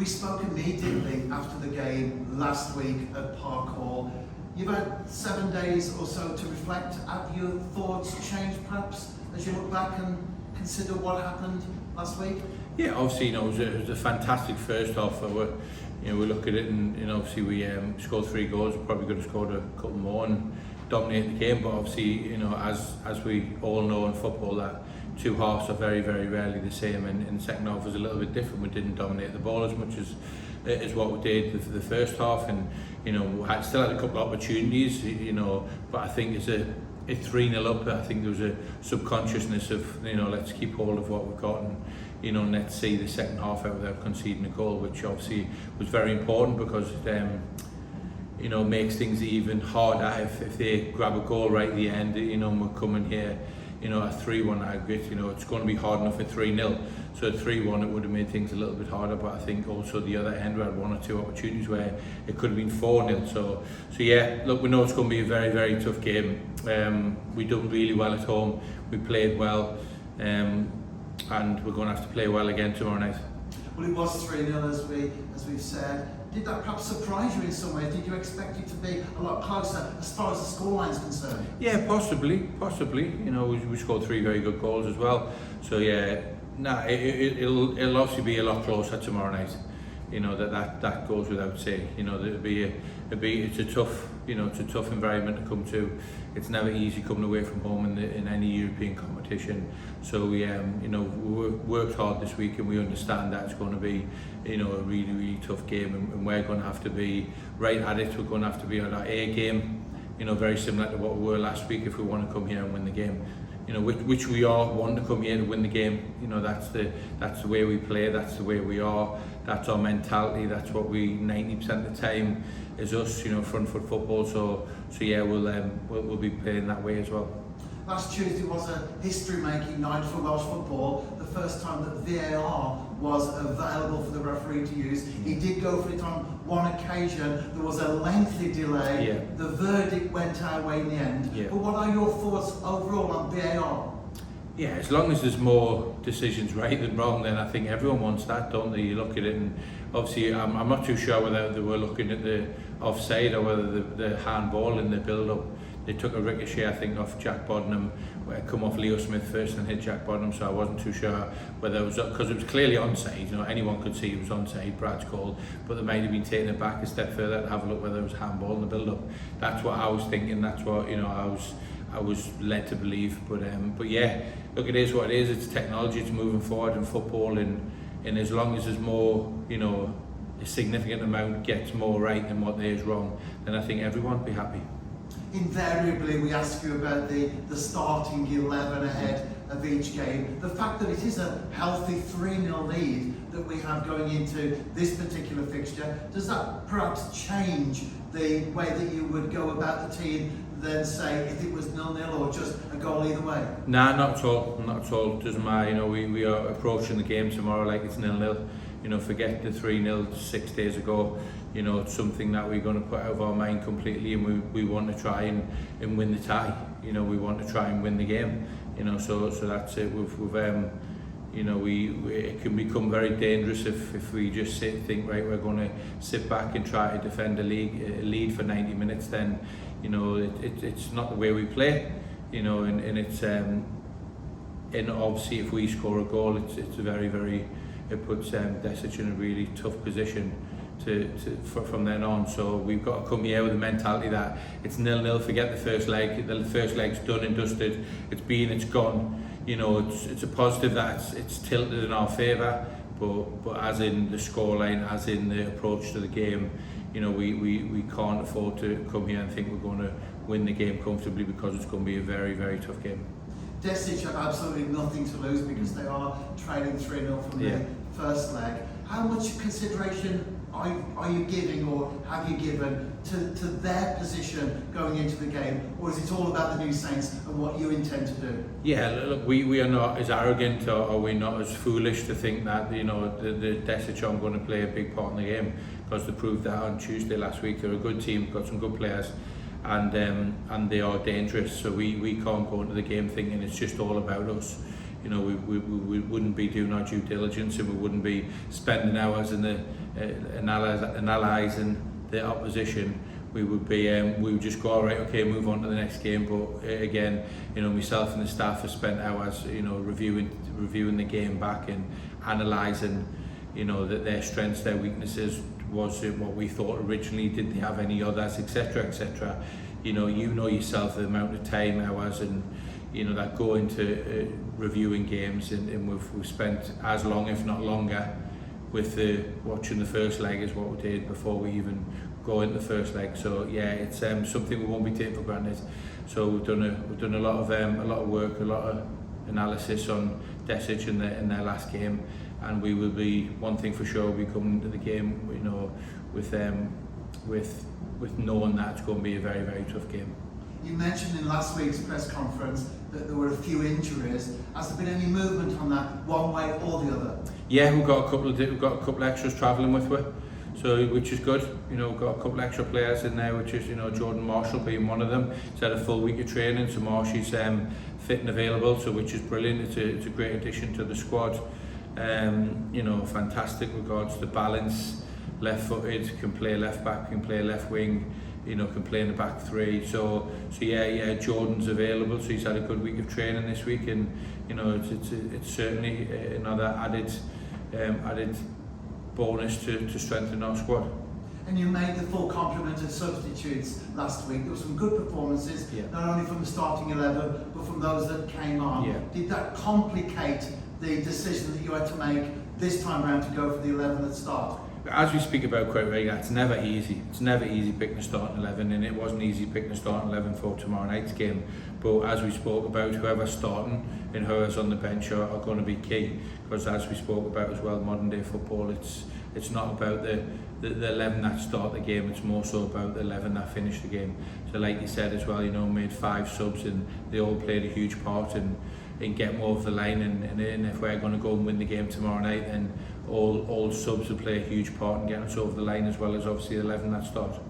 We spoke immediately after the game last week at Park Hall. You've had 7 days or so to reflect. Have your thoughts changed perhaps as you look back and consider what happened last week? Yeah, obviously, it was a fantastic first half. We look at it and obviously we scored 3 goals. We probably could have scored a couple more and dominated the game. But obviously, as we all know in football, that 2 halves are very, very rarely the same. And in the second half was a little bit different. We didn't dominate the ball as much as what we did for the first half, and we still had a couple of opportunities. But I think it's 3-0 up. I think there was a subconsciousness of let's keep hold of what we've got and let's see the second half out without conceding a goal, which obviously was very important because it makes things even harder if they grab a goal right at the end. And we're coming here a 3-1 aggregate. It's going to be hard enough at 3-0. So at 3-1 it would have made things a little bit harder, but I think also the other end we had 1 or 2 opportunities where it could have been 4-0. So yeah, look, we know it's going to be a very, very tough game. We done really well at home, we played well, and we're going to have to play well again tomorrow night. Well, it was 3-0 as we've said. Did that perhaps surprise you in some way? Did you expect it to be a lot closer as far as the scoreline is concerned? Yeah, possibly. We scored 3 very good goals as well. So yeah, it'll obviously be a lot closer tomorrow night. That goes without saying. It's a tough environment to come to. It's never easy coming away from home in any European competition. So we worked hard this week, and we understand that it's going to be a really, really tough game, and we're going to have to be right at it. We're going to have to be on our A game, very similar to what we were last week if we want to come here and win the game. Which we are, want to come here to win the game. That's the way we play, that's the way we are, that's our mentality, that's what we 90% of the time is us, front foot football. So yeah, we'll be playing that way as well. Last Tuesday was a history-making night for Welsh football. The first time that VAR was available for the referee to use. He did go for it on 1 occasion. There was a lengthy delay. Yeah. The verdict went our way in the end. Yeah. But what are your thoughts overall on VAR? Yeah, as long as there's more decisions right than wrong, then I think everyone wants that, don't they? You look at it, and obviously I'm not too sure whether they were looking at the offside or whether the handball in the build-up. They took a ricochet, I think, off Jack Bodnam, where it come off Leo Smith first and hit Jack Bodnam, so I wasn't too sure whether it was, because it was clearly onside. Anyone could see it was onside, Brad's call, but they might have been taking it back a step further to have a look whether it was handball in the build-up. That's what I was thinking. That's what I was led to believe. But yeah, look, it is what it is. It's technology. It's moving forward in football, and as long as there's more, a significant amount gets more right than what there is wrong, then I think everyone will be happy. Invariably, we ask you about the starting 11 ahead of each game. The fact that it is a healthy 3-0 lead that we have going into this particular fixture, does that perhaps change the way that you would go about the team than say if it was 0-0 or just a goal either way? Nah, not at all. Not at all. It doesn't matter. We are approaching the game tomorrow like it's 0-0. Forget the 3-0 6 days ago. It's something that we're going to put out of our mind completely, and we want to try and win the tie. We want to try and win the game. So that's it. It can become very dangerous if we just think right, we're going to sit back and try to defend a lead for 90 minutes. Then it's not the way we play. And it's and obviously if we score a goal, it's very, very, it puts Dečić in a really tough position from then on. So we've got to come here with the mentality that it's 0-0, forget the first leg. The first leg's done and dusted. It's gone. It's a positive that it's tilted in our favour, but as in the scoreline, as in the approach to the game, we can't afford to come here and think we're going to win the game comfortably, because it's going to be a very, very tough game. Dečić have absolutely nothing to lose because they are trailing 3-0 from the first leg. How much consideration are you giving, or have you given, to their position going into the game, or is it all about the New Saints and what you intend to do? Yeah, look, we are not as arrogant, or we're not as foolish to think that the Dečić are going to play a big part in the game, because they proved that on Tuesday last week. They're a good team, got some good players, and they are dangerous. So we can't go into the game thinking it's just all about us. We wouldn't be doing our due diligence, and we wouldn't be spending hours in analysing the opposition, we would just go, all right, okay, move on to the next game. But again, you know, myself and the staff have spent hours, you know, reviewing the game back and analysing, you know, that their strengths, their weaknesses, was it what we thought originally, did they have any others, etc., etc. You know yourself the amount of time, hours, and you know that go into reviewing games, and we've spent as long, if not longer, with watching the first leg as what we did before we even go into the first leg. So yeah, it's something we won't be taking for granted. So we've done a lot of work, a lot of analysis on Dečić in their last game, and we will be, one thing for sure, we come into the game, you know, with knowing that it's going to be a very, very tough game. You mentioned in last week's press conference that there were a few injuries. Has there been any movement on that, one way or the other? Yeah, we've got a couple extras travelling with us, so which is good. You know, we've got a couple extra players in there, which is, you know, Jordan Marshall being one of them. He's had a full week of training, so Marshy's fit and available, so which is brilliant. It's a great addition to the squad. You know, fantastic regards to balance, left-footed, can play left back, can play left wing, you know, can play in the back three. So yeah, Jordan's available, so he's had a good week of training this week, and you know, it's certainly another added bonus to strengthen our squad. And you made the full complement of substitutes last week. There were some good performances, yeah, not only from the starting 11, but from those that came on. Yeah. Did that complicate the decision that you had to make this time around to go for the 11 at start? As we speak about quite regularly, it's never easy. It's never easy picking a starting 11, and it wasn't easy picking a starting 11 for tomorrow night's game. But as we spoke about, whoever's starting and whoever's on the bench are going to be key, because as we spoke about as well, modern day football, it's not about the 11 that start the game, it's more so about the 11 that finish the game. So like you said as well, you know, made 5 subs, and they all played a huge part in getting over the line, and if we're going to go and win the game tomorrow night, then all subs will play a huge part in getting us over the line, as well as obviously the 11 that start.